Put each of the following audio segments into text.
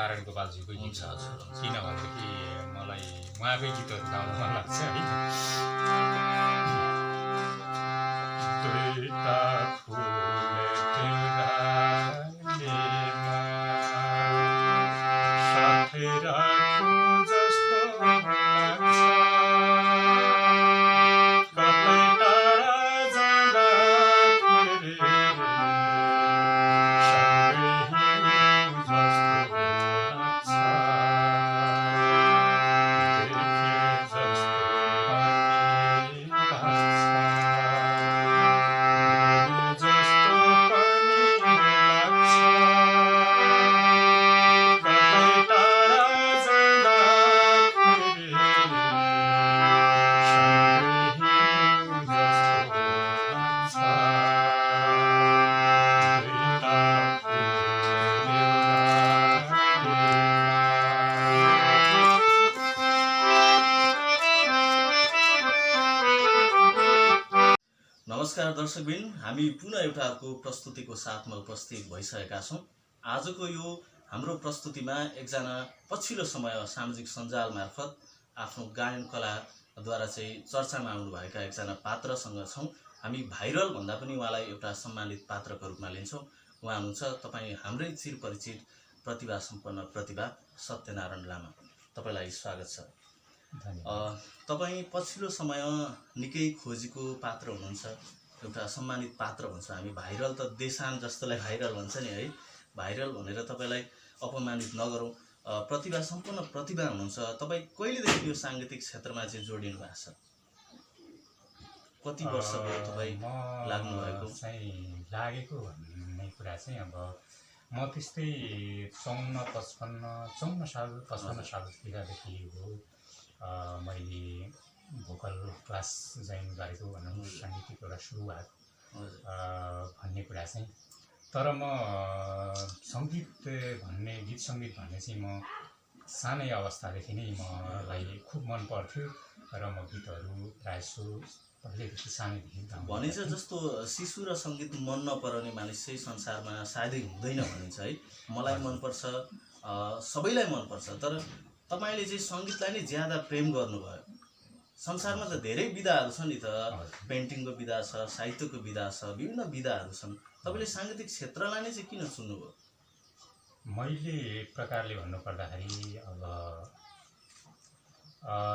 नारायण गोपालजीको गीत छ किनभनेदेखि मलाई उहाँकै गीतहरू गाउन मन लाग्छ है। दुईटा फुलेको डालीमा साथै राखु जस्तो लाग्छ, कतै टाढा जाँदाखेरि सँगै हिँडौँ जस्तो लाग्छ, देखे जस्तो पनि लाग्छ, जस्तो पनि लाग्छ, कतै टाढा जाँदाखेरि सँगै हिँडौँ जस्तो लाग्छ, दुईटा फुलेको डालीमा। नमस्कार दर्शकबिन, हामी पुनः एउटा अर्को प्रस्तुतिको साथमा उपस्थित भइसकेका छौँ। आजको यो हाम्रो प्रस्तुतिमा एकजना पछिल्लो समय सामाजिक सञ्जाल मार्फत आफ्नो गायन कलाद्वारा चाहिँ चर्चामा आउनुभएका एकजना पात्रसँग छौँ। हामी भाइरल भन्दा पनि उहाँलाई एउटा सम्मानित पात्रको रूपमा लिन्छौँ। उहाँ हुनुहुन्छ तपाईँ हाम्रै चिरपरिचित प्रतिभा सम्पन्न प्रतिभा सत्यनारायण लामा। तपाईँलाई स्वागत छ। तपाईँ पछिल्लो समय निकै खोजीको पात्र हुनुहुन्छ, एउटा सम्मानित पात्र भन्छ हामी। भाइरल त देशान जस्तोलाई भाइरल भन्छ नि है, भाइरल भनेर तपाईँलाई अपमानित नगरौँ। प्रतिभा सम्पन्न प्रतिभा हुनुहुन्छ तपाईँ। कहिलेदेखि यो साङ्गीतिक क्षेत्रमा चाहिँ जोडिनु भएको छ? कति वर्ष भयो तपाईँ लाग्नुभएको? चाहिँ लागेको भन्ने कुरा चाहिँ अब म त्यस्तै 54 सालतिरदेखि हो मैले भोकल क्लास जोइन गरेको भनौँ, साङ्गीतिक एउटा सुरुवात भन्ने कुरा चाहिँ। तर म सङ्गीत भन्ने, गीत सङ्गीत भन्ने चाहिँ म सानै अवस्थादेखि नै मलाई खुब मन पर्थ्यो र म गीतहरू प्रायः पहिलेदेखि सानैदेखि गाउँछु। भनिन्छ जस्तो शिशु र सङ्गीत मन नपराउने मानिस चाहिँ संसारमा सायदै हुँदैन भनिन्छ है। मलाई मनपर्छ, सबैलाई मनपर्छ, तर तपाईँले चाहिँ सङ्गीतलाई नै ज्यादा प्रेम गर्नुभयो। संसारमा त धेरै विधाहरू छन् नि त, पेन्टिङको विधा छ, साहित्यको विधा छ, विभिन्न विधाहरू छन्। तपाईँले साङ्गीतिक क्षेत्रलाई नै चाहिँ किन चुन्नुभयो? मैले एक प्रकारले भन्नुपर्दाखेरि अब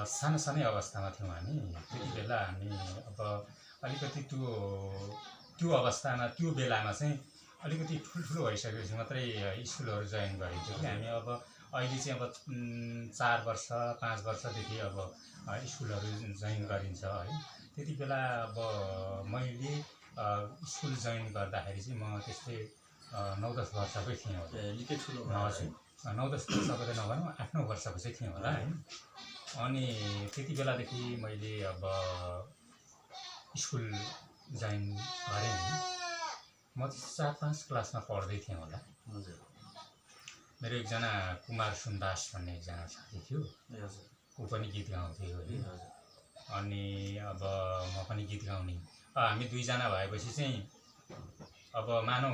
सानै अवस्थामा थियौँ हामी। त्यति बेला हामी अब अलिकति त्यो अवस्थामा, त्यो बेलामा चाहिँ अलिकति ठुल्ठुलो भइसकेपछि मात्रै स्कुलहरू जोइन गरिन्थ्यो कि हामी। अब अहिले चाहिँ अब 4 वर्ष 5 वर्षदेखि अब स्कुलहरू जोइन गरिन्छ है। त्यति बेला अब मैले स्कुल जोइन गर्दाखेरि चाहिँ म त्यस्तै 9-10 वर्षकै थिएँ होला। निकै ठुलो। हजुर, 9-10 वर्षको त नभनौँ, 8-9 वर्षको चाहिँ थिएँ होला है। अनि त्यति बेलादेखि मैले अब स्कुल जोइन गरेँ। म चाहिँ 4-5 क्लासमा पढ्दै थिएँ होला। हजुर। मेरो एकजना कुमार सुन्दास भन्ने एकजना साथी थियो, ऊ पनि गीत गाउँथ्यो है। अनि अब म पनि गीत गाउने। हामी दुईजना भएपछि चाहिँ अब मानौ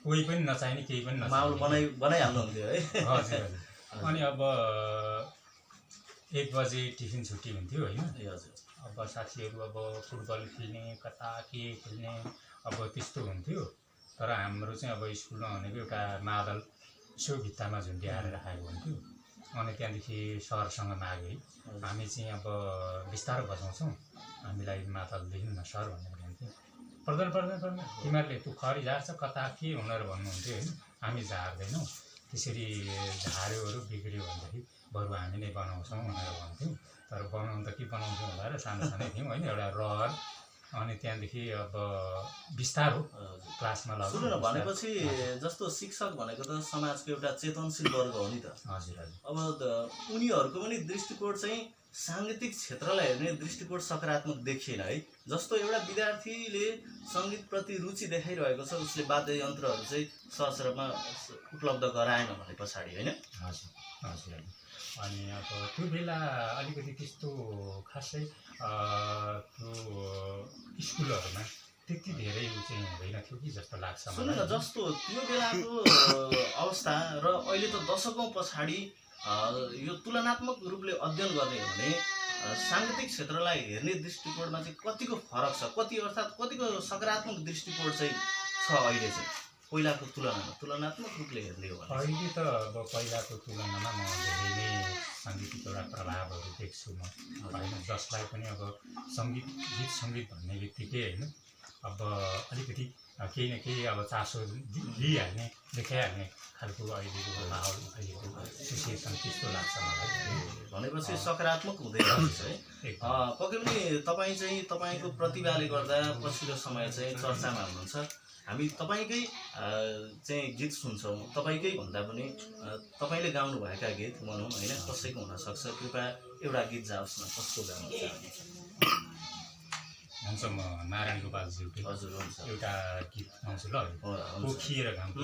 कोही पनि नचाहिने, केही पनि नचाहिने माहौल बनाइहाल्नुहुन्थ्यो है। हजुर हजुर। अनि अब 1 बजे टिफिन छुट्टी हुन्थ्यो होइन। हजुर। अब साथीहरू अब फुटबल खेल्ने, कता के खेल्ने, अब त्यस्तो हुन्थ्यो। तर हाम्रो चाहिँ अब स्कुलमा भनेको एउटा मादल यसो भित्तामा झुन्ड्याएर राखेको हुन्थ्यो। अनि त्यहाँदेखि सरसँग मागे, हामी चाहिँ अब बिस्तारो बजाउँछौँ, हामीलाई मादल दिनु न सर भनेर भन्थ्यो। पर्दैन तिमीहरूले तँ खरी झार्छ, कता के भनेर भन्नुहुन्थ्यो होइन। हामी झार्दैनौँ, त्यसरी झार्योहरू बिग्रियो भनेदेखि बरु हामी नै बनाउँछौँ भनेर भन्थ्यौँ। तर बनाउनु त के बनाउँथ्यौँ होला र, सानै थियौँ होइन, एउटा रहर। अनि त्यहाँदेखि अब बिस्तारो क्लासमा लाग्यो। सुन्नु न, भनेपछि जस्तो शिक्षक भनेको त समाजको एउटा चेतनशील वर्ग हो नि त। हजुर हजुर। अब उनीहरूको पनि दृष्टिकोण चाहिँ साङ्गीतिक क्षेत्रलाई हेर्ने दृष्टिकोण सकारात्मक देखिएन है। जस्तो एउटा विद्यार्थीले सङ्गीतप्रति रुचि देखाइरहेको छ, उसले वाद्ययन्त्रहरू चाहिँ सहज रूपमा उपलब्ध गराएन भने पछाडि होइन। हजुर हजुर। अनि अब त्यो बेला अलिकति त्यस्तो खासै त्यो स्कुलहरूमा त्यति धेरै चाहिँ हुँदैन थियो कि जस्तो लाग्छ सुन्नु न, मलाई। जस्तो त्यो बेलाको अवस्था र अहिले त दशकौँ पछाडि यो तुलनात्मक रूपले अध्ययन गर्ने हो भने साङ्गीतिक क्षेत्रलाई हेर्ने दृष्टिकोणमा चाहिँ कतिको फरक छ, अर्थात् कतिको सकारात्मक दृष्टिकोण चाहिँ छ अहिले चाहिँ पहिलाको तुलनात्मक रूपले हेर्ने हो भने? अहिले त अब पहिलाको तुलनामा म धेरै नै साङ्गीतिक एउटा प्रभावहरू देख्छु म होइन, जसलाई पनि अब गीत सङ्गीत भन्ने बित्तिकै होइन अब अलिकति केही न केही अब चासो लिइहाल्ने देखाइहाल्ने खालको अहिलेको माहौल अहिलेको सिचुएसन त्यस्तो लाग्छ मलाई। भनेपछि सकारात्मक हुँदै रहेछ है। पक्कै पनि तपाईँ चाहिँ तपाईँको प्रतिभाले गर्दा पछिल्लो समय चाहिँ चर्चामा हुनुहुन्छ। हामी तपाईँकै चाहिँ गीत सुन्छौँ, तपाईँकै भन्दा पनि तपाईँले गाउनुभएका गीत भनौँ होइन, कसैको हुनसक्छ, कृपया एउटा गीत जाओस् न, कसको गाउनु चाहनुहुन्छ? हुन्छ, म नारायण गोपालज्यूको हजुर हुन्छ, एउटा गीत गाउँछु ल, हुन्छ। पोखिएर घामको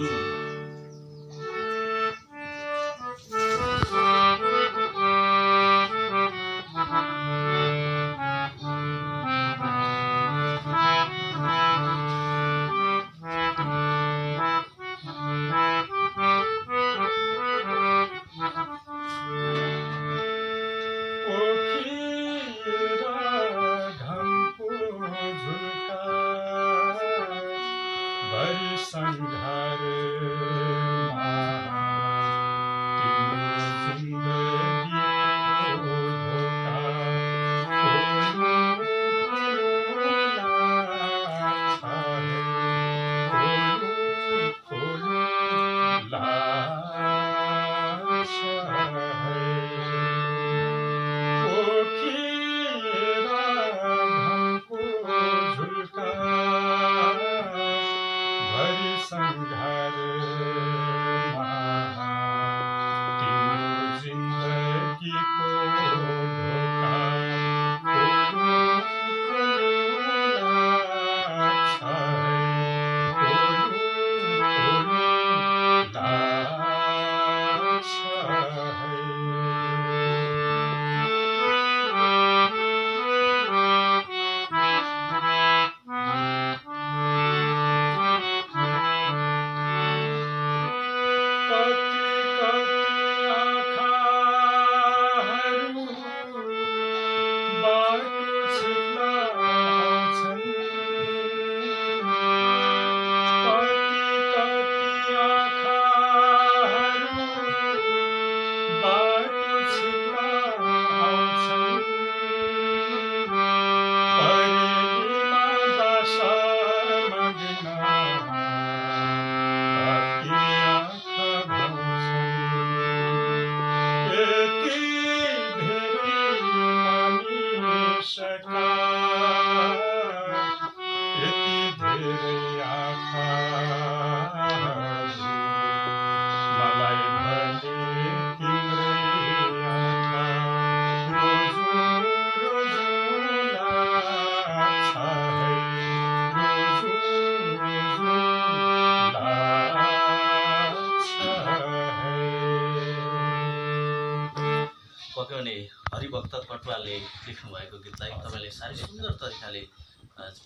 हरिभक्त कटुवालले लेख्नुभएको गीतलाई तपाईँले साह्रै सुन्दर तरिकाले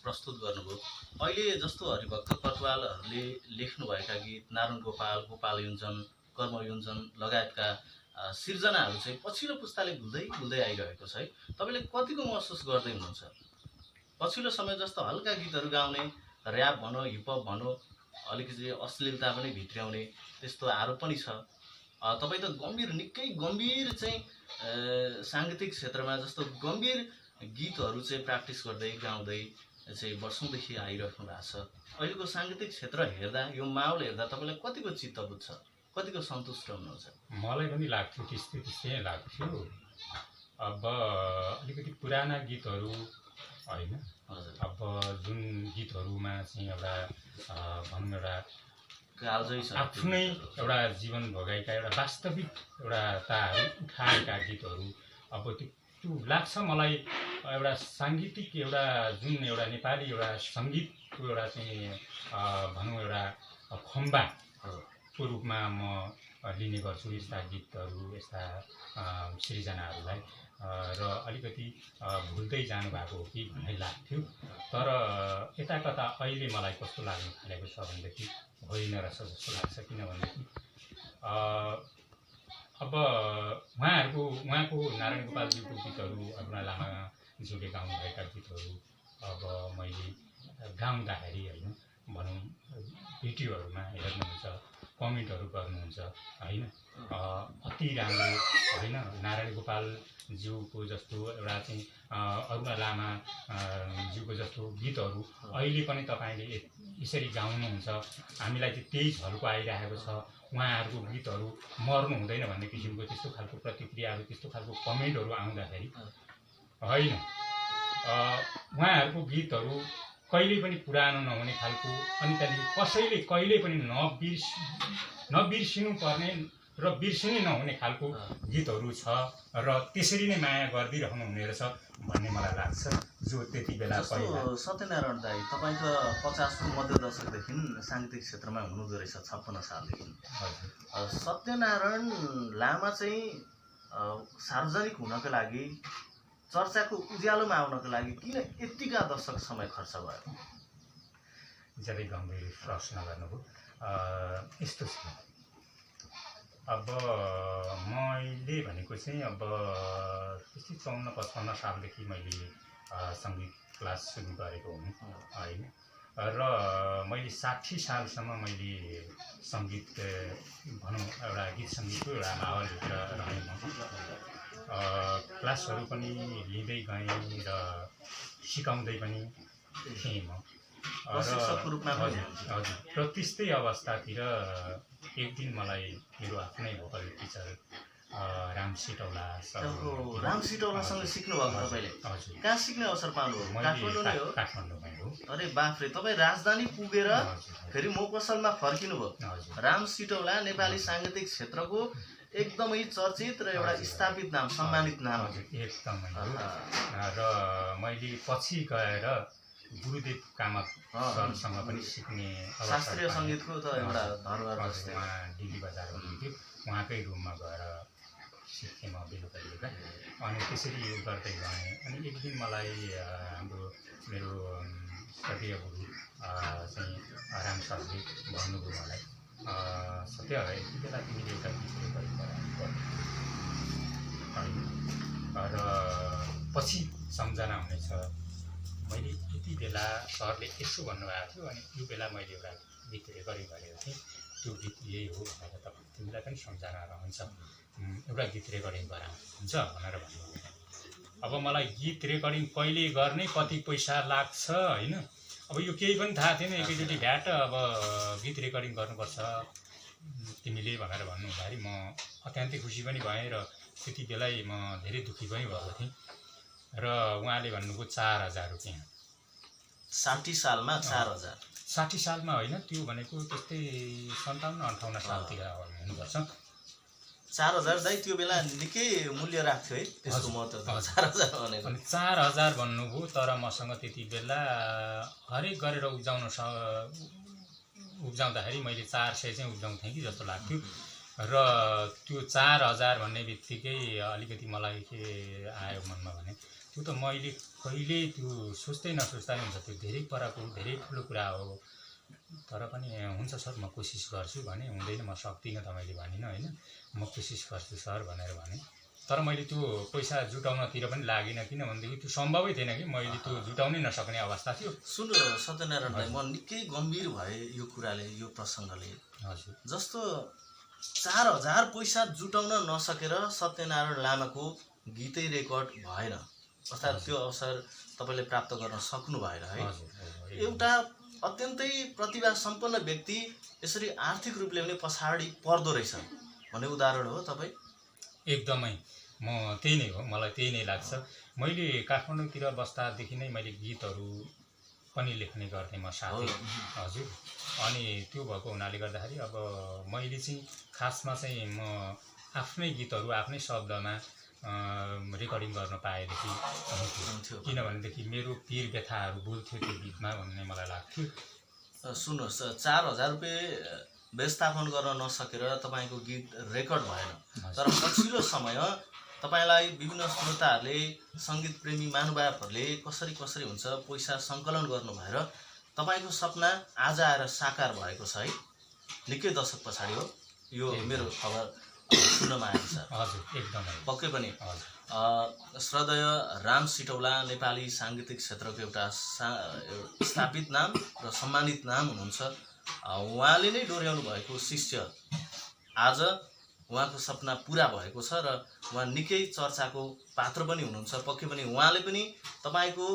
प्रस्तुत गर्नुभयो। अहिले जस्तो हरिभक्त कटुवालहरूले लेख्नुभएका गीत नारायण गोपाल, गोपाल युञ्जन, कर्म युञ्जन लगायतका सिर्जनाहरू चाहिँ पछिल्लो पुस्ताले भुल्दै आइरहेको छ है। तपाईँले कतिको महसुस गर्दै हुनुहुन्छ? पछिल्लो समय जस्तो हल्का गीतहरू गाउने, ऱ्याप भनौँ, हिपहप भनौँ, अलिकति अश्लीलता पनि भित्र्याउने त्यस्तो आरोप पनि छ। तपाईँ त निकै गम्भीर चाहिँ साङ्गीतिक क्षेत्रमा जस्तो गम्भीर गीतहरू चाहिँ प्र्याक्टिस गर्दै गाउँदै चाहिँ वर्षौँदेखि आइराख्नु भएको छ। अहिलेको साङ्गीतिक क्षेत्र हेर्दा, यो माहौल हेर्दा तपाईँलाई कतिको चित्त बुझ्छ, कतिको सन्तुष्ट हुनुहुन्छ? मलाई पनि लाग्थ्यो त्यस्तै लाग्थ्यो। अब अलिकति पुराना गीतहरू होइन, अब जुन गीतहरूमा चाहिँ एउटा भनौँ एउटा आफ्नै एउटा जीवन भोगाइका एउटा वास्तविक एउटा ताहरू उठाएका गीतहरू, अब त्यो लाग्छ मलाई एउटा साङ्गीतिक एउटा जुन एउटा नेपाली एउटा सङ्गीतको एउटा चाहिँ भनौँ एउटा खम्बा को रूपमा म लिने गर्छु यस्ता गीतहरू यस्ता सृजनाहरूलाई र अलिकति भुल्दै जानुभएको हो कि भन्ने लाग्थ्यो तर यता कता अहिले मलाई कस्तो लाग्नु थालेको छ भनेदेखि होइन रहेछ जस्तो लाग्छ किनभनेदेखि अब उहाँको नारायण गोपालज्यूको गीतहरू अरुणा लामाज्यूले गाउनुभएका गीतहरू अब मैले गाउँदाखेरि होइन भनौँ भिडियोहरूमा हेर्नुहुन्छ कमेन्टहरू गर्नुहुन्छ होइन अति राम्रो होइन नारायण गोपालज्यूको जस्तो एउटा चाहिँ अरुणा लामाज्यूको जस्तो गीतहरू अहिले पनि तपाईँले यसरी गाउनुहुन्छ हामीलाई चाहिँ त्यही झल्को आइरहेको छ उहाँहरूको गीतहरू मर्नु हुँदैन भन्ने किसिमको त्यस्तो खालको प्रतिक्रियाहरू त्यस्तो खालको कमेन्टहरू आउँदाखेरि होइन उहाँहरूको गीतहरू कहिले पनि पुरानो नहुने खालको अनि त्यहाँदेखि कसैले कहिले पनि नबिर्सिनु पर्ने र बिर्सिनै नहुने खालको गीतहरू छ र त्यसरी नै माया गरिदिइरहनु हुने रहेछ भन्ने मलाई लाग्छ जो त्यति बेला पहिला सत्यनारायण दाई तपाईँ त 50को मध्य दशकदेखि साङ्गीतिक क्षेत्रमा हुनुहुँदो रहेछ 56 सालदेखि सत्यनारायण लामा चाहिँ सार्वजनिक हुनको लागि चर्चाको उज्यालोमा आउनको लागि किन यतिका दशक समय खर्च भयो जति गम्भीर प्रश्न गर्नुभयो यस्तो छ अब मैले भनेको चाहिँ अब त्यस्तै 54-55 सालदेखि मैले सङ्गीत क्लास सुरु गरेको हुँ होइन र मैले 60 सालसम्म मैले सङ्गीत भनौँ एउटा गीत सङ्गीतको एउटा माहौलभित्र रहेँ म क्लासहरू पनि लिँदै गएँ र सिकाउँदै पनि थिएँ म हजुर र त्यस्तै अवस्थातिर एक दिन मलाई मेरो आफ्नै भोकल टिचर राम सिटौलासँग सिक्नु भएको तपाईँले हजुर कहाँ सिक्ने अवसर पाउनुभयो काठमाडौँमै हो अरे बाफ्रे तपाईँ राजधानी पुगेर फेरि मोपसलमा फर्किनु भयो राम सिटौला नेपाली साङ्गीतिक क्षेत्रको एकदमै चर्चित र एउटा स्थापित नाम सम्मानित नाम एकदमै र मैले पछि गएर गुरुदेव कामत सरसँग पनि सिक्ने शास्त्रीय सङ्गीतको त एउटा धरोहर उहाँ दिल्ली बजार हुनुहुन्थ्यो उहाँकै रुममा गएर सिकेँ म बेलुका बेलुका अनि त्यसरी यो गर्दै गएँ अनि एक दिन मलाई मेरो श्रद्धेय गुरु चाहिँ राम सरले भन्नुभयो मलाई सत्य यति बेला तिमीले एउटा गीत रेकर्डिङ होइन र पछि सम्झना हुनेछ मैले यति बेला सरले यसो भन्नुभएको थियो अनि त्यो बेला मैले एउटा गीत रेकर्डिङ गरेको थिएँ त्यो गीत यही हो भनेर तपाईँ तिमीलाई पनि सम्झना रहन्छ एउटा गीत रेकर्डिङ गरा हुन्छ भनेर भन्नुभयो अब मलाई गीत रेकर्डिङ कहिले गर्ने कति पैसा लाग्छ होइन अब यो केही पनि थाहा थिएन एकैचोटि भ्याट अब गीत रेकर्डिङ गर्नुपर्छ तिमीले भनेर भन्नुहुँदाखेरि म अत्यन्तै खुसी पनि भएँ र त्यति बेलै म धेरै दुःखी पनि भएको थिएँ र उहाँले भन्नुभयो 4000 रुपियाँ 60 सालमा 4000 60 सालमा होइन त्यो भनेको त्यस्तै 57-58 सालतिर हुनुपर्छ 4000 दाइ त्यो बेला निकै मूल्य राख्थ्यो है त्यसको महत्त्व 4000 भनेको अनि 4000 भन्नुभयो तर मसँग त्यति बेला हरेक गरेर उब्जाउँदाखेरि मैले 400 चाहिँ उब्जाउँथेँ कि जस्तो लाग्थ्यो र त्यो 4000 भन्ने बित्तिकै अलिकति मलाई के आयो मनमा भने त्यो त मैले कहिले त्यो सोच्दै नसोच्दा हुन्छ त्यो धेरै परको धेरै ठुलो कुरा हो तर पनि हुन्छ सर म कोसिस गर्छु भने हुँदैन म सक्दिनँ तपाईँले भनिनँ होइन म कोसिस गर्छु सर भनेर भने तर मैले त्यो पैसा जुटाउनतिर पनि लागिनँ किनभनेदेखि त्यो सम्भवै थिएन कि मैले त्यो जुटाउनै नसक्ने अवस्था थियो सुन्नु सत्यनारायण भाइ म निकै गम्भीर भए यो कुराले यो प्रसङ्गले हजुर जस्तो 4000 पैसा जुटाउन नसकेर सत्यनारायण लामाको गीतै रेकर्ड भएन अर्थात् त्यो अवसर तपाईँले प्राप्त गर्न सक्नु भएन है एउटा अत्यन्तै प्रतिभा सम्पन्न व्यक्ति यसरी आर्थिक रूपले पनि पछाडि पर्दो रहेछ भन्ने उदाहरण हो तपाईँ एकदमै म त्यही नै हो मलाई त्यही नै लाग्छ मैले काठमाडौँतिर बस्दादेखि नै मैले गीतहरू पनि लेख्ने गर्थेँ म साथै हजुर अनि त्यो भएको हुनाले गर्दाखेरि अब मैले चाहिँ खासमा चाहिँ म आफ्नै गीतहरू आफ्नै शब्दमा रेकर्डिङ गर्न पाएदेखि हुन्थ्यो किनभनेदेखि मेरो पीर व्यथाहरू बोल्थ्यो त्यो गीतमा भन्ने मलाई लाग्थ्यो सुन्नुहोस् 4000 रुपियाँ व्यवस्थापन गर्न नसकेर तपाईँको गीत रेकर्ड भएन। तर पछिल्लो समय तपाईँलाई विभिन्न श्रोताहरूले, सङ्गीत प्रेमी महानुभावहरूले कसरी कसरी हुन्छ पैसा सङ्कलन गर्नु भएर तपाईँको सपना आज आएर साकार भएको छ है। निकै दशक पछाडि हो यो मेरो खबर सुन्नमा आएको छ। हजुर, एकदमै पक्कै पनि। हजुर, श्रद्धेय राम सिटौला नेपाली साङ्गीतिक क्षेत्रको एउटा स्थापित नाम र सम्मानित नाम हुनुहुन्छ। उहाँले नै डोर्याउनु भएको शिष्य आज उहाँको सपना पुरा भएको छ र उहाँ निकै चर्चाको पात्र पनि हुनुहुन्छ। पक्कै पनि उहाँले पनि तपाईँको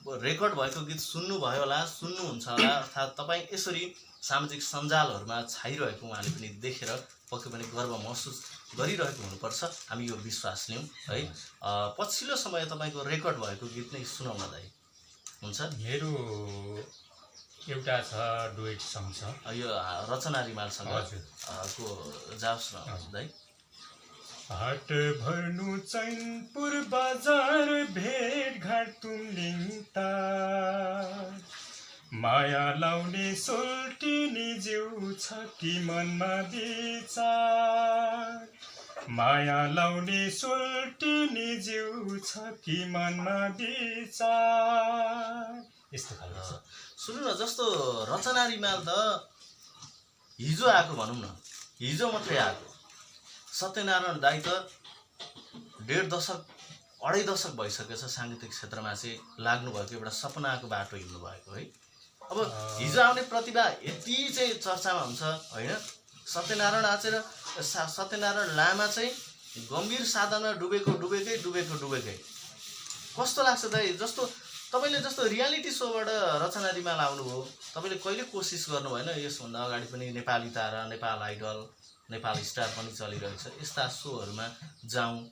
रेकर्ड भएको गीत सुन्नुभयो होला, सुन्नुहुन्छ होला, अर्थात् तपाईँ यसरी सामाजिक सञ्जालहरूमा छाइरहेको उहाँले पनि देखेर पक्कै पनि गर्व महसुस गरिरहेको हुनुपर्छ, हामी यो विश्वास लियौँ है। पछिल्लो समय तपाईँको रेकर्ड भएको गीत नै सुनाउन दाइ हुन्छ। मेरो एउटा छ डुएट सङ छ, यो रचना रिमालसँग को जाओस् न दाइ। हाट भर्नु चैनपुर बजार भेटघाट तुमलिङता, माया लाउने सोल्टिनी जिउ छ कि मनमा विचार, माया लाउने सोल्टिनी जिउ छ कि मनमा विचार। यस्तो खालको छ। सुन्नु न, जस्तो रचना रिमाल त हिजो आएको भनौँ न, हिजो मात्रै आएको। सत्यनारायण दाइ त 1.5 दशक 2.5 दशक भइसकेछ साङ्गीतिक क्षेत्रमा चाहिँ लाग्नुभएको, एउटा सपनाको बाटो हिँड्नु भएको है। अब हिजो आउने प्रतिभा यति चाहिँ चर्चामा हुन्छ होइन। सत्यनारायण लामा चाहिँ गम्भीर साधना डुबेकै कस्तो लाग्छ दाइ? जस्तो तपाईँले जस्तो रियालिटी सोबाट रचना रिमाल आउनुभयो, तपाईँले कहिले कोसिस गर्नु भएन यसभन्दा अगाडि पनि नेपाली तारा, नेपाल आइडल, नेपाल स्टार पनि चलिरहेको छ, यस्ता सोहरूमा जाउँ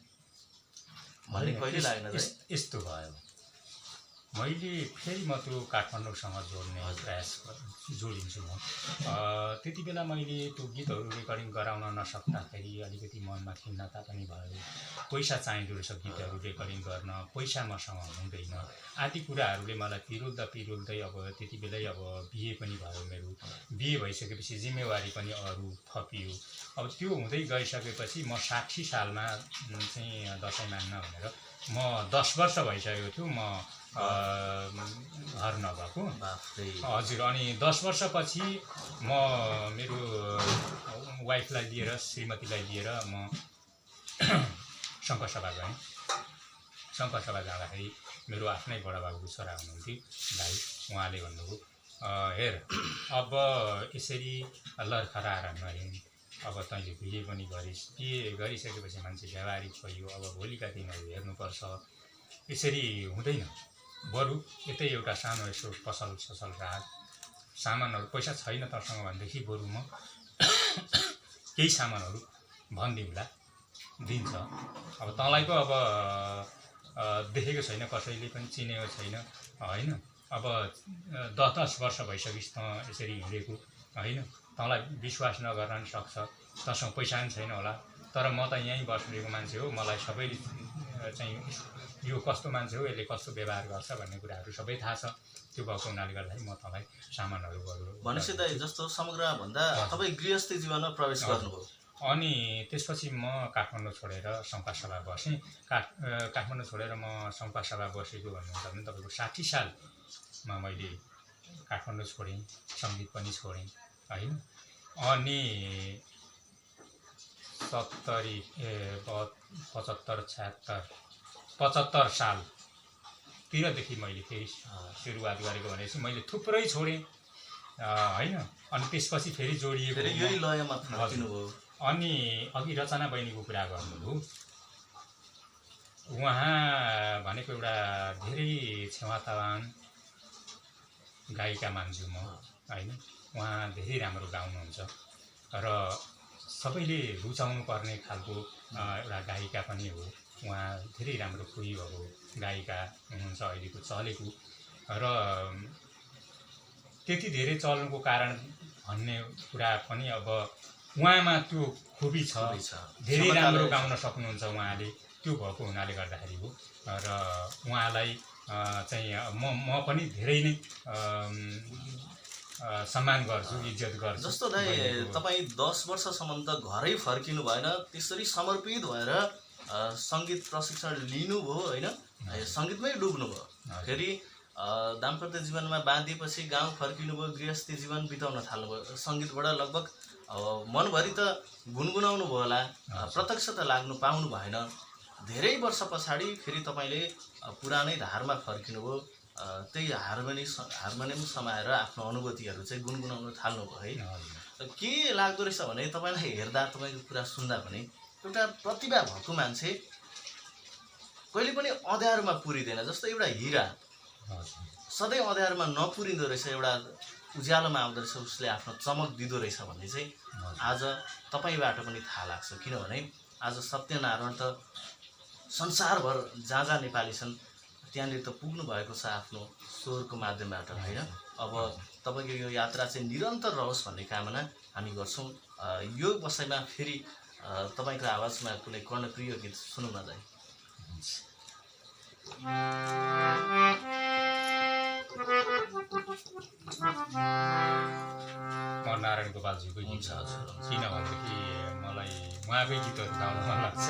भन्ने कहिले लागेन दाइ? यस्तो भयो, मैले फेरि म त्यो काठमाडौँसँग जोड्ने प्रयास जोडिन्छु म। त्यति बेला मैले त्यो गीतहरू रेकर्डिङ गराउन नसक्दाखेरि अलिकति मनमा खिन्नता पनि भयो। पैसा चाहिँदो रहेछ गीतहरू रेकर्डिङ गर्न, पैसा मसँग हुँदैन। आदि कुराहरूले मलाई पिरोल्दै अब त्यति बेलै अब बिहे पनि भयो मेरो। बिहे भइसकेपछि जिम्मेवारी पनि अरू थपियो। अब त्यो हुँदै गइसकेपछि म 60 सालमा चाहिँ दसैँ मान्न भनेर म 10 वर्ष भइसकेको थियो म घर नभएको। हजुर, अनि 10 वर्षपछि म मेरो वाइफलाई लिएर, श्रीमतीलाई लिएर म शङ्करसभा गएँ। शङ्करसभा जाँदाखेरि मेरो आफ्नै बडाबाबुको छोरा हुनुहुन्थ्यो भाइ, उहाँले भन्नुभयो हेर अब यसरी लर्खराएर नहिँड, अब तैँले बिहे पनि गरिस्, बिहे गरिसकेपछि मान्छे व्यावहारिक भयो, अब भोलिका दिनहरू हेर्नुपर्छ, यसरी हुँदैन। बरु यतै एउटा सानो यसो पसल राख, सामानहरू पैसा छैन तँसँग भनेदेखि बरु म केही सामानहरू भनिदिउँला, दिन्छ। अब तँलाई पो अब देखेको छैन, कसैले पनि चिनेको छैन होइन। अब 10 वर्ष भइसकिस् तँ यसरी हिँडेको होइन, तँलाई विश्वास नगर्न पनि सक्छ, तँसँग पैसा पनि छैन होला, तर म त यहीँ बसेको मान्छे हो, मलाई सबैले चाहिँ यो कस्तो मान्छे हो, यसले कस्तो व्यवहार गर्छ भन्ने कुराहरू सबै थाहा छ। त्यो भएको हुनाले गर्दाखेरि म तपाईँ सामानहरू गर्नु भनेपछि त जस्तो समग्र भन्दा तपाईँ गृहस्थी जीवनमा प्रवेश गर्नुभयो। अनि त्यसपछि म काठमाडौँ छोडेर शङ्करसभा बसेँ। काठमाडौँ छोडेर म शङ्करसभा बसेको भन्नुहुन्छ भने तपाईँको 60 सालमा मैले काठमाडौँ छोडेँ, सङ्गीत पनि छोडेँ होइन। अनि 75 सालतिरदेखि मैले फेरि सुरुवात गरेको भनेपछि मैले थुप्रै छोडेँ होइन। अनि त्यसपछि फेरि जोडिएको यही लयमा फर्किनुभयो। अनि अघि रचना बहिनीको कुरा गर्नुभयो, उहाँ भनेको एउटा धेरै क्षमतावान गायिका मान्छु म होइन। उहाँ धेरै राम्रो गाउनुहुन्छ र सबैले रुचाउनु पर्ने खालको एउटा गायिका पनि हो। उहाँ धेरै राम्रो खुबी भएको गायिका हुनुहुन्छ अहिलेको चलेको, र त्यति धेरै चल्नुको कारण भन्ने कुरा पनि अब उहाँमा त्यो खुबी छ, धेरै राम्रो गाउन सक्नुहुन्छ उहाँले, त्यो भएको हुनाले गर्दाखेरि हो। र उहाँलाई चाहिँ म पनि धेरै नै सम्मान गर्छु, इज्जत गर्छु। जस्तो दाइ तपाईँ 10 वर्षसम्म त घरै फर्किनु भएन, त्यसरी समर्पित भएर सङ्गीत प्रशिक्षण लिनुभयो होइन, सङ्गीतमै डुब्नुभयो। फेरि दाम्पत्य जीवनमा बाँधिएपछि गाउँ फर्किनुभयो, गृहस्थी जीवन बिताउन थाल्नुभयो। सङ्गीतबाट लगभग मनभरि त गुनगुनाउनु भयो होला, प्रत्यक्ष त लाग्नु पाउनु भएन। धेरै वर्ष पछाडि फेरि तपाईँले पुरानै धारमा फर्किनुभयो, त्यही हार्मोनियम समाएर आफ्नो अनुभूतिहरू चाहिँ गुनगुनाउन थाल्नुभयो है। के लाग्दो रहेछ भने तपाईँलाई हेर्दा, तपाईँको कुरा सुन्दा पनि एउटा प्रतिभा भएको मान्छे कहिले पनि अँध्यारोमा पुरिँदैन। जस्तो एउटा हिरा सधैँ अँध्यारोमा नपुरिँदो रहेछ, एउटा उज्यालोमा आउँदो रहेछ, उसले आफ्नो चमक दिँदो रहेछ भन्ने चाहिँ आज तपाईँबाट पनि थाहा लाग्छ। किनभने आज सत्यनारायण त संसारभर जहाँ जहाँ नेपाली छन् त्यहाँनिर त पुग्नु भएको छ आफ्नो स्वरको माध्यमबाट होइन। अब तपाईँको यो यात्रा चाहिँ निरन्तर रहोस् भन्ने कामना हामी गर्छौँ। यो विषयमा फेरि तपाईँको आवाजमा कुनै कर्णप्रिय गीत सुनौँ न दाइ। म नारायण गोपालजीको गीत छ, किनभनेदेखि मलाई उहाँकै गीतहरू गाउन मन लाग्छ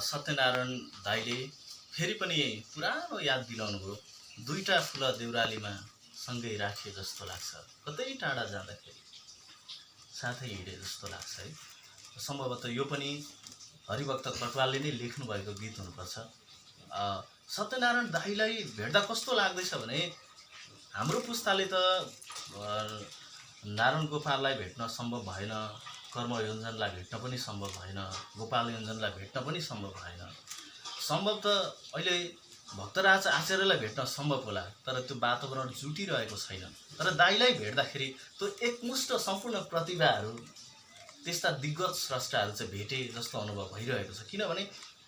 सत्यनारायण दाइले फेरि पनि पुरानो याद दिलाउनु भयो। दुईटा फुल देउरालीमा सँगै राखे जस्तो लाग्छ, कतै टाढा जाँदाखेरि साथै हिँडे जस्तो लाग्छ है। सम्भवतः यो पनि हरिभक्त कटुवालले नै लेख्नु भएको गीत हुनुपर्छ। सत्यनारायण दाइलाई भेट्दा कस्तो लाग्दैछ भने हाम्रो पुस्ताले त नारायण गोपाललाई भेट्न सम्भव भएन, कर्म योञ्जनलाई भेट्न पनि सम्भव भएन, गोपाल योञ्जनलाई भेट्न पनि सम्भव भएन। सम्भव त अहिले भक्तराज आचार्यलाई भेट्न सम्भव होला, तर त्यो वातावरण जुटिरहेको छैन। तर दाइलाई भेट्दाखेरि त्यो एकमुष्ट सम्पूर्ण प्रतिभाहरू, त्यस्ता दिग्गज स्रष्टाहरू चाहिँ भेटे जस्तो अनुभव भइरहेको छ। किनभने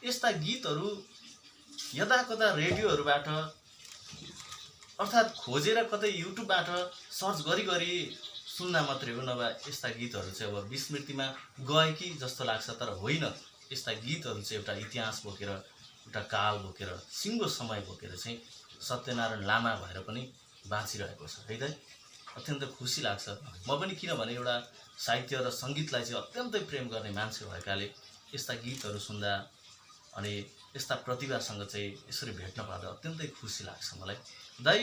यस्ता गीतहरू यदाकदा रेडियोहरूबाट अर्थात् खोजेर कतै युट्युबबाट सर्च गरी सुन्दा मात्रै हो, नभए यस्ता गीतहरू चाहिँ अब विस्मृतिमा गए कि जस्तो लाग्छ। तर होइन, यस्ता गीतहरू चाहिँ एउटा इतिहास बोकेर, एउटा काल बोकेर, सिङ्गो समय बोकेर चाहिँ सत्यनारायण लामा भएर पनि बाँचिरहेको छ है दाइ। अत्यन्तै खुसी लाग्छ। म पनि किनभने एउटा साहित्य र सङ्गीतलाई चाहिँ अत्यन्तै प्रेम गर्ने मान्छे भएकाले यस्ता गीतहरू सुन्दा अनि यस्ता प्रतिभासँग चाहिँ यसरी भेट्न पाउँदा अत्यन्तै खुसी लाग्छ मलाई। दाइ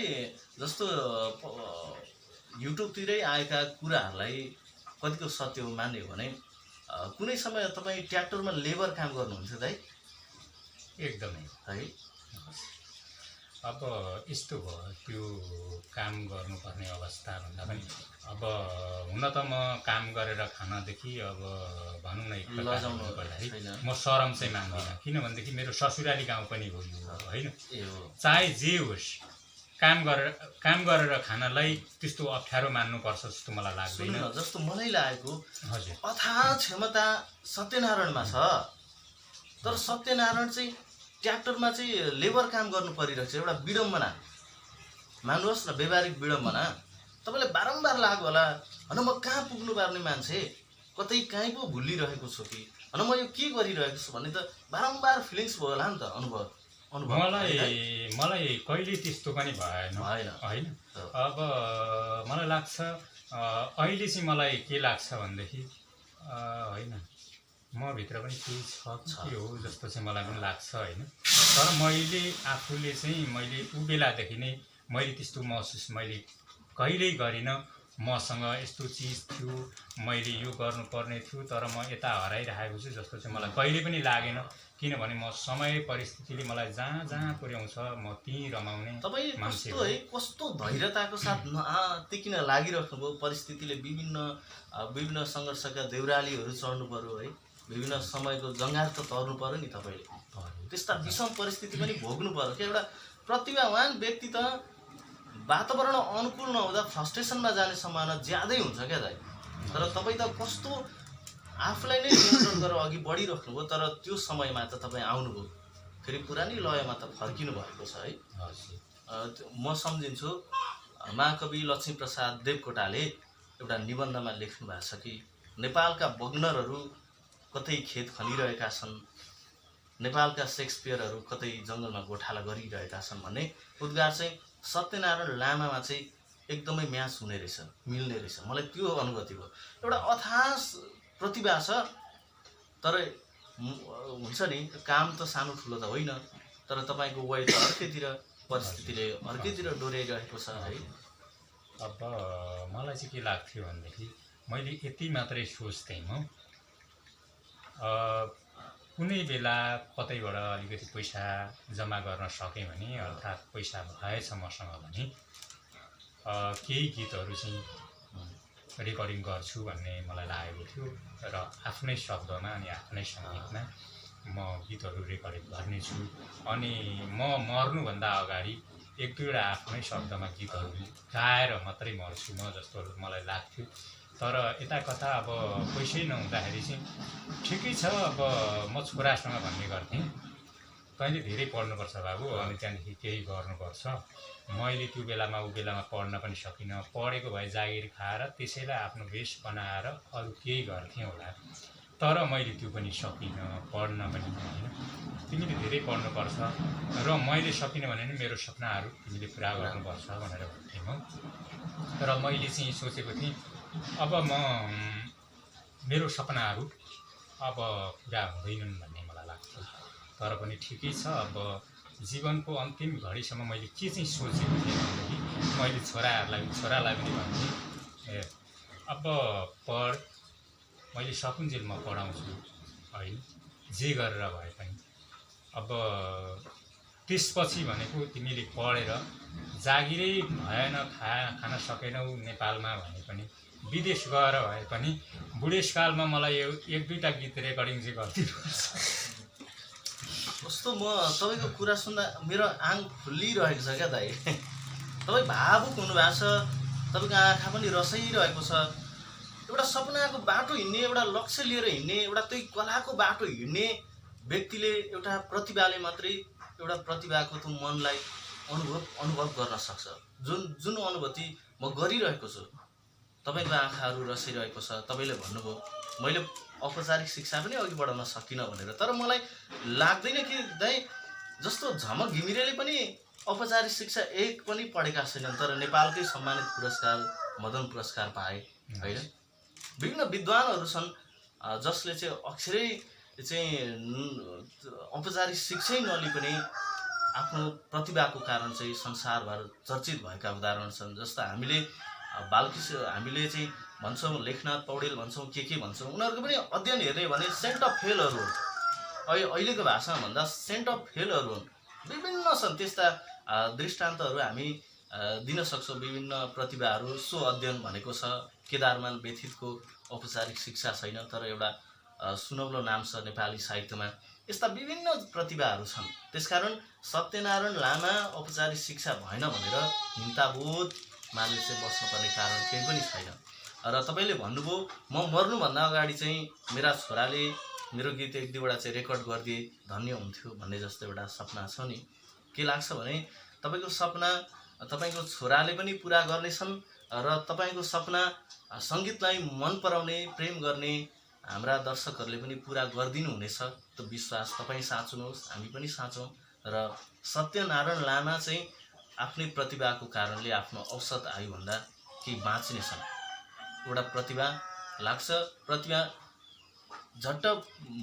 जस्तो युट्युबतिरै आएका कुराहरूलाई कतिको सत्य हो मान्ने हो भने कुनै समय तपाईँ ट्र्याक्टरमा लेबर काम गर्नुहुन्थ्यो दाइ? एकदमै है। अब यस्तो भयो त्यो काम गर्नुपर्ने अवस्था भन्दा पनि अब हुन त म काम गरेर खानदेखि अब भनौँ न एक लजाउनु पर्दाखेरि म शरम चाहिँ मान्दिनँ, किनभनेदेखि मेरो ससुराली गाउँ पनि हो यो होइन। ए हो। चाहे जे होस् काम गरेर खानलाई त्यस्तो अप्ठ्यारो मान्नुपर्छ जस्तो मलाई लाग्दैन। सुन्नु जस्तो मलाई लागेको हजुर अथाह क्षमता सत्यनारायणमा छ, तर सत्यनारायण चाहिँ ट्र्याक्टरमा चाहिँ लेबर काम गर्नु परिरहेको छ। एउटा विडम्बना मान्नुहोस् न, व्यवहारिक विडम्बना। तपाईँलाई बारम्बार लाग्यो होला होइन म कहाँ पुग्नु पर्ने मान्छे, कतै कहीँ पो भुलिरहेको छु कि, होइन म यो के गरिरहेको छु भन्ने त बारम्बार फिलिङ्स भयो होला नि त, अनुभव। मलाई कहिले त्यस्तो पनि भएन होइन। अब मलाई लाग्छ अहिले चाहिँ मलाई के लाग्छ भनेदेखि होइन म भित्र पनि केही छ के हो जस्तो चाहिँ मलाई पनि लाग्छ होइन। तर मैले आफूले चाहिँ मैले उ बेलादेखि नै मैले त्यस्तो महसुस मैले कहिल्यै गरिनँ। मसँग यस्तो चिज थियो, मैले यो गर्नुपर्ने थियो, तर म यता हराइरहेको छु जस्तो चाहिँ मलाई कहिले पनि लागेन। किनभने म समय परिस्थितिले मलाई जहाँ जहाँ पुर्याउँछ म त्यहीँ रमाउने मान्छे हो। कस्तो धैर्यताको साथ टिकिन लागिराख्नुभयो। परिस्थितिले विभिन्न सङ्घर्षका देउरालीहरू चढ्नु पर्यो है, विभिन्न समयको जङ्गार त तर्नु पर्यो नि तपाईँले। त्यस्ता विषम परिस्थिति पनि भोग्नु पर्यो कि। एउटा प्रतिभावान व्यक्ति त वातावरण अनुकूल नहुँदा फ्रस्ट्रेसनमा जाने सम्भावना ज्यादै हुन्छ क्या दाइ। तर तपाईँ त कस्तो आफूलाई नै नियन्त्रण गरेर अघि बढिराख्नुभयो। तर त्यो समयमा त तपाईँ आउनुभयो, फेरि पुरानै लयमा त फर्किनु भएको छ है। म सम्झिन्छु महाकवि लक्ष्मीप्रसाद देवकोटाले एउटा निबन्धमा लेख्नु भएको छ कि नेपालका बग्नरहरू कतै खेत खनिरहेका छन्, नेपालका सेक्सपियरहरू कतै जङ्गलमा गोठाला गरिरहेका छन् भन्ने उद्गार चाहिँ सत्यनारायण लामामा चाहिँ एकदमै म्याच हुने रहेछ, मिल्ने रहेछ। मलाई त्यो अनुभूति भयो। एउटा अथाह प्रतिभा छ, तर हुन्छ नि काम त सानो ठुलो त होइन, तर तपाईँको वेट अर्कैतिर, परिस्थितिले अर्कैतिर डोराइरहेको छ है। अब मलाई चाहिँ के लाग्थ्यो भनेदेखि मैले यति मात्रै सोच्थेँ म कुनै बेला कतैबाट अलिकति पैसा जम्मा गर्न सकेँ भने, अर्थात् पैसा भएछ मसँग भने केही गीतहरू चाहिँ रेकर्डिङ गर्छु भन्ने मलाई लागेको थियो र आफ्नै शब्दमा अनि आफ्नै सङ्गीतमा म गीतहरू रेकर्डिङ गर्नेछु। अनि म मर्नुभन्दा अगाडि एक दुईवटा आफ्नै शब्दमा गीतहरू गाएर मात्रै मर्छु म जस्तो मलाई लाग्थ्यो। तर यता कता अब पैसै नहुँदाखेरि चाहिँ ठिकै छ, अब म छोरासँग भन्ने गर्थेँ तैँले धेरै पढ्नुपर्छ बाबु, अनि त्यहाँदेखि केही गर्नुपर्छ। मैले त्यो बेलामा ऊ बेलामा पढ्न पनि सकिनँ, पढेको भए जागिर खाएर त्यसैलाई आफ्नो भेष बनाएर अरू केही गर्थेँ होला, तर मैले त्यो पनि सकिनँ, पढ्न पनि होइन। तिमीले धेरै पढ्नुपर्छ र मैले सकिनँ भने नि मेरो सपनाहरू तिमीले पुरा गर्नुपर्छ भनेर भन्थेँ म। र मैले चाहिँ सोचेको थिएँ अब मेरो सपनाहरू अब पुरा हुँदैनन् भन्ने मलाई लाग्थ्यो। तर पनि ठिकै छ, अब जीवनको अन्तिम घडीसम्म मैले के चाहिँ सोचेको थिएँ भनेदेखि मैले छोरालाई पनि भन्थेँ अब पढ, मैले सकुन्जेल म पढाउँछु होइन, जे गरेर भए पनि। अब त्यसपछि भनेको तिमीले पढेर जागिरै भएन, खान सकेनौ नेपालमा भने पनि विदेश गएर भए पनि बुढेसकालमा मलाई एक दुईवटा गीत रेकर्डिङ चाहिँ गरिदिनुपर्छ। कस्तो म तपाईँको कुरा सुन्दा मेरो आङ फुल्लिरहेको छ क्या दाइ। तपाईँ भावुक हुनुभएको छ, तपाईँको आँखा पनि रसाइरहेको छ। एउटा सपनाको बाटो हिँड्ने, एउटा लक्ष्य लिएर हिँड्ने, एउटा त्यही कलाको बाटो हिँड्ने व्यक्तिले एउटा प्रतिभाले मात्रै एउटा प्रतिभाको त्यो मनलाई अनुभव गर्न सक्छ। जुन अनुभूति म गरिरहेको छु, तपाईँको आँखाहरू रसिरहेको छ। तपाईँले भन्नुभयो मैले औपचारिक शिक्षा पनि अघि बढाउन सकिनँ भनेर, तर मलाई लाग्दैन कि दाइ जस्तो झमक घिमिरेले पनि औपचारिक शिक्षा एक पनि पढेका छैनन्, तर नेपालकै सम्मानित पुरस्कार मदन पुरस्कार पाए होइन। विभिन्न विद्वानहरू छन् जसले चाहिँ अक्षरै चाहिँ औपचारिक शिक्षै नलिई पनि आफ्नो प्रतिभाको कारण चाहिँ संसारभर चर्चित भएका उदाहरण छन्। जस्ता हामीले हामीले चाहिँ भन्छौँ लेखनाथ पौडेल भन्छौँ के भन्छौँ, उनीहरूको पनि अध्ययन हेर्ने भने सेन्ट अफ फेलहरू हुन्। अहिलेको भाषामा भन्दा सेन्ट अफ फेलहरू हुन्। विभिन्न छन् त्यस्ता दृष्टान्तहरू हामी दिन सक्छौँ। विभिन्न प्रतिभाहरू सो अध्ययन भनेको छ। केदारमान व्यथितको औपचारिक शिक्षा छैन तर एउटा सुनौलो नाम छ नेपाली साहित्यमा। यस्ता विभिन्न प्रतिभाहरू छन्। त्यसकारण सत्यनारायण लामा औपचारिक शिक्षा भएन भनेर हिंताबोध मानेर चाहिँ बस्नुपर्ने कारण केही पनि छैन। र तपाईँले भन्नुभयो म मर्नुभन्दा अगाडि चाहिँ मेरा छोराले मेरो गीत एक दुईवटा चाहिँ रेकर्ड गरिदिए धन्य हुन्थ्यो भन्ने जस्तो एउटा सपना छ नि। के लाग्छ भने तपाईँको सपना तपाईँको छोराले पनि पुरा गर्नेछन् र तपाईँको सपना सङ्गीतलाई मन पराउने प्रेम गर्ने हाम्रा दर्शकहरूले पनि पुरा गरिदिनु हुनेछ। त्यो विश्वास तपाईँ साँच्नुहोस्, हामी पनि साँचौँ। र सत्यनारायण लामा चाहिँ आफ्नै प्रतिभाको कारणले आफ्नो औसत आयुभन्दा केही बाँच्नेछन्। एउटा प्रतिभा लाग्छ, प्रतिभा झट्ट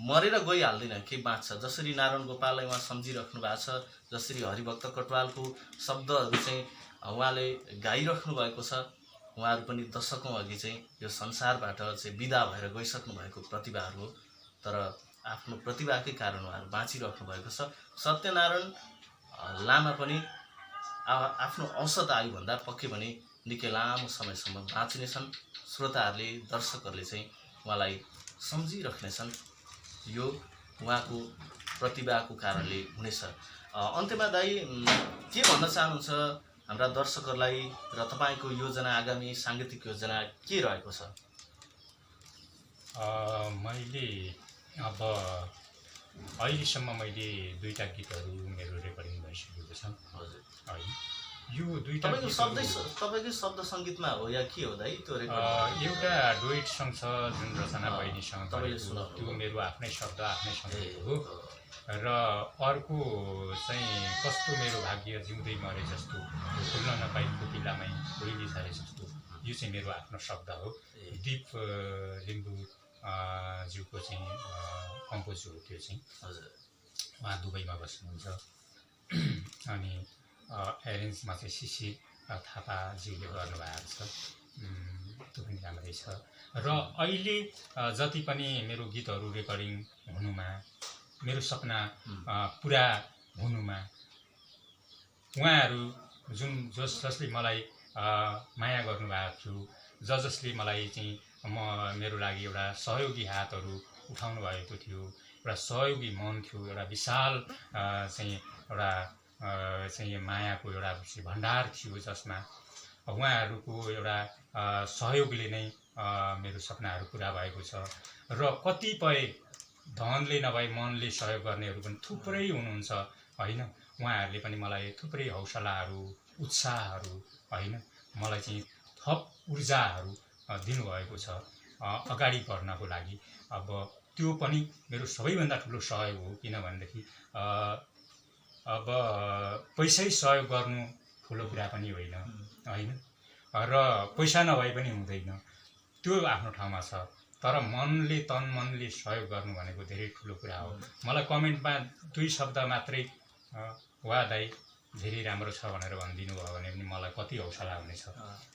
मरेर गइहाल्दैन, केही बाँच्छ। जसरी नारायण गोपाललाई उहाँ सम्झिराख्नु भएको छ, जसरी हरिभक्त कटुवालको शब्दहरू चाहिँ उहाँले गाइराख्नु भएको छ। उहाँहरू पनि दशकौँ अघि चाहिँ यो संसारबाट चाहिँ विदा भएर गइसक्नु भएको प्रतिभाहरू हो, तर आफ्नो प्रतिभाकै कारण उहाँहरू बाँचिराख्नु भएको छ। सत्यनारायण लामा पनि आफ्नो औसत आयुभन्दा पक्कै पनि निकै लामो समयसम्म बाँच्नेछन्। श्रोताहरूले दर्शकहरूले चाहिँ उहाँलाई सम्झिराख्नेछन्। यो उहाँको प्रतिभाको कारणले हुनेछ। अन्त्यमा दाइ के भन्न चाहनुहुन्छ हाम्रा दर्शकहरूलाई र तपाईँको योजना, आगामी साङ्गीतिक योजना के रहेको छ? मैले अब अहिलेसम्म मैले 2टा गीतहरू मेरो रेकर्डिङ भइसकेको छ। हजुर है, यो 2टा तपाईँकै शब्द सङ्गीतमा हो या के हो दाइ त्यो रेकर्डिङ? एउटा डुएट सङ छ जुन रचना बहिनीसँग तपाईँले गरेको, सुनाउनु त्यो मेरो आफ्नै शब्द आफ्नै सङ्गीत हो। र अर्को चाहिँ कस्तो मेरो भाग्य जिउँदै मरे जस्तो, खुल्न नपाई कोकिलामै कोइली झरे जस्तो, यो चाहिँ मेरो आफ्नो शब्द हो। दीप लिम्बू ज्यूको चाहिँ कम्पोज हो त्यो चाहिँ। हजुर, उहाँ दुबईमा बस्नुहुन्छ। अनि एरेन्जमा चाहिँ शिशिर थापाज्यूले गर्नुभएको छ। त्यो पनि राम्रै छ। र अहिले जति पनि मेरो गीतहरू रेकर्डिङ हुनुमा, मेरो सपना पुरा हुनुमा उहाँहरू जसले मलाई माया गर्नुभएको थियो, जसले मलाई चाहिँ मेरो लागि एउटा सहयोगी हातहरू उठाउनु भएको थियो, एउटा सहयोगी मन थियो, एउटा विशाल चाहिँ एउटा चाहिँ मायाको एउटा भण्डार थियो, जसमा उहाँहरूको एउटा सहयोगले नै मेरो सपनाहरू पुरा भएको छ। र कतिपय धनले नभए मनले सहयोग गर्नेहरू पनि थुप्रै हुनुहुन्छ होइन। उहाँहरूले पनि मलाई थुप्रै हौसलाहरू, उत्साहहरू होइन, मलाई चाहिँ थप ऊर्जाहरू दिनुभएको छ अगाडि बढ्नको लागि। अब त्यो पनि मेरो सबैभन्दा ठुलो सहयोग हो। किनभनेदेखि अब पैसै सहयोग गर्नु ठुलो कुरा पनि होइन होइन, र पैसा नभए पनि हुँदैन, त्यो आफ्नो ठाउँमा छ। तर मनले, तन मनले सहयोग गर्नु भनेको धेरै ठुलो कुरा हो। मलाई कमेन्टमा 2 शब्द मात्रै वा दाइ धेरै राम्रो छ भनेर भनिदिनु भयो भने पनि मलाई कति हौसला हुनेछ।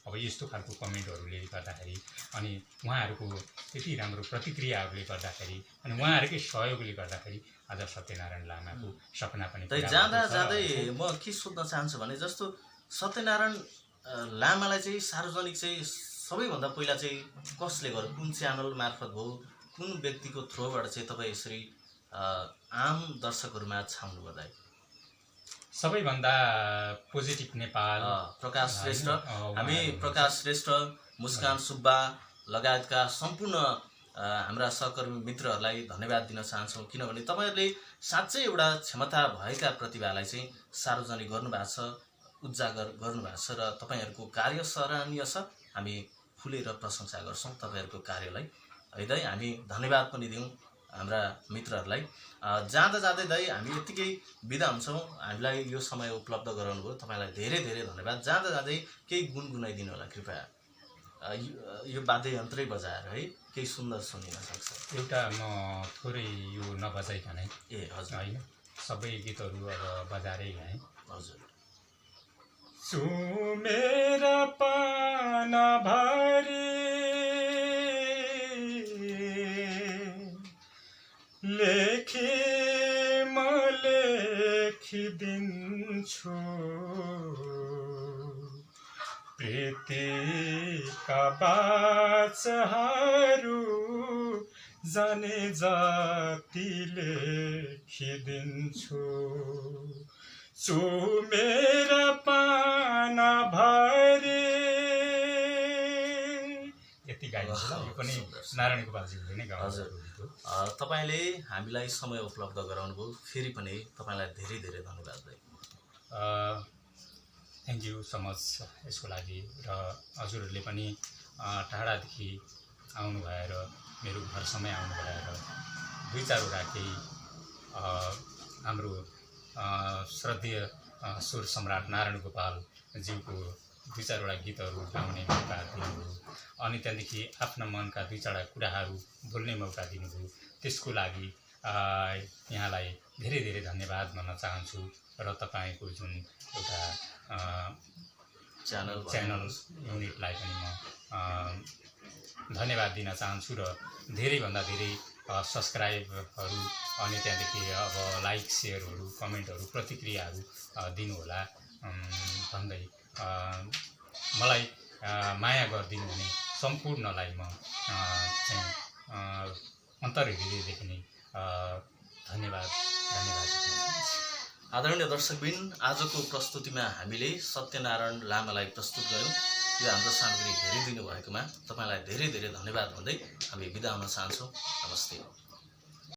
अब यस्तो खालको कमेन्टहरूले गर्दाखेरि, अनि उहाँहरूको त्यति राम्रो प्रतिक्रियाहरूले गर्दाखेरि, अनि उहाँहरूकै सहयोगले गर्दाखेरि आज सत्यनारायण लामाको सपना पनि जाँदै म के सोध्न चाहन्छु भने, जस्तो सत्यनारायण लामालाई चाहिँ सार्वजनिक चाहिँ सबैभन्दा पहिला चाहिँ कसले गर्यो, कुन च्यानल मार्फत भयो, कुन व्यक्तिको थ्रोबाट चाहिँ तपाईँ यसरी आम दर्शकहरूमा छाउनु गर्दा? सबैभन्दा पोजिटिभ नेपाल प्रकाश श्रेष्ठ, हामी प्रकाश श्रेष्ठ, मुस्कान सुब्बा लगायतका सम्पूर्ण हाम्रा सहकर्मी मित्रहरूलाई धन्यवाद दिन चाहन्छौँ। किनभने तपाईँहरूले साँच्चै एउटा क्षमता भएका प्रतिभालाई चाहिँ सार्वजनिक गर्नुभएको छ, उजागर गर्नुभएको छ, र तपाईँहरूको कार्य सराहनीय छ। हामी फुलेर प्रशंसा गर्छौँ तपाईँहरूको कार्यलाई है दाइ। हामी धन्यवाद पनि दिउँ हाम्रा मित्रहरूलाई। जाँदा जाँदै दाइ हामी यत्तिकै बिदा हुन्छौँ। हामीलाई यो समय उपलब्ध गराउनुभयो, तपाईँलाई धेरै धेरै धन्यवाद। जाँदा जाँदै केही गुनगुनाइदिनु होला कृपया। यो वाद्ययन्त्रै बजाएर है केही सुन्दर सुनिन सक्छ? एउटा म थोरै यो नबजाइकनै ए हजुर होइन सबै गीतहरू अब बजारै गाएँ। हजुर। सुमेर पान भरी लेखी म लेखिदिन्छु प्रीतिका बाचहरू जाने जाति लेखिदिन्छु सुमेर पान भरी। यति गाइन्छ। यो पनि नारायण गोपालजीले नै गाउनु। तपाईँले हामीलाई समय उपलब्ध गराउनुभयो, फेरि पनि तपाईँलाई धेरै धेरै धन्यवाद भाइ। थ्याङ्क यू सो मच यसको लागि। र हजुरहरूले पनि टाढादेखि आउनु भएर मेरो घरसम्मै आउनु भएर दुई चारवटा केही हाम्रो श्रद्धेय सुर सम्राट नारायण गोपालज्यूको दुई चारवटा गीतहरू गाउने मौका दिनुभयो, अनि त्यहाँदेखि आफ्ना मनका दुई चारवटा कुराहरू बोल्ने मौका दिनुभयो। त्यसको लागि यहाँलाई धेरै धेरै धन्यवाद भन्न चाहन्छु। र तपाईँको जुन एउटा च्यानल युनिटलाई पनि म धन्यवाद दिन चाहन्छु। र धेरैभन्दा धेरै सब्सक्राइबहरू अनि त्यहाँदेखि अब लाइक सेयरहरू कमेन्टहरू प्रतिक्रियाहरू दिनुहोला भन्दै मलाई माया गरिदिनु हुने सम्पूर्णलाई म चाहिँ अन्तर्हृदयदेखि नै धन्यवाद। आदरणीय दर्शकबिन, आजको प्रस्तुतिमा हामीले सत्यनारायण लामालाई प्रस्तुत गऱ्यौँ। यो हाम्रो सामग्री हेरिदिनु भएकोमा तपाईँलाई धेरै धेरै धन्यवाद भन्दै हामी बिदा हुन चाहन्छौँ। नमस्ते।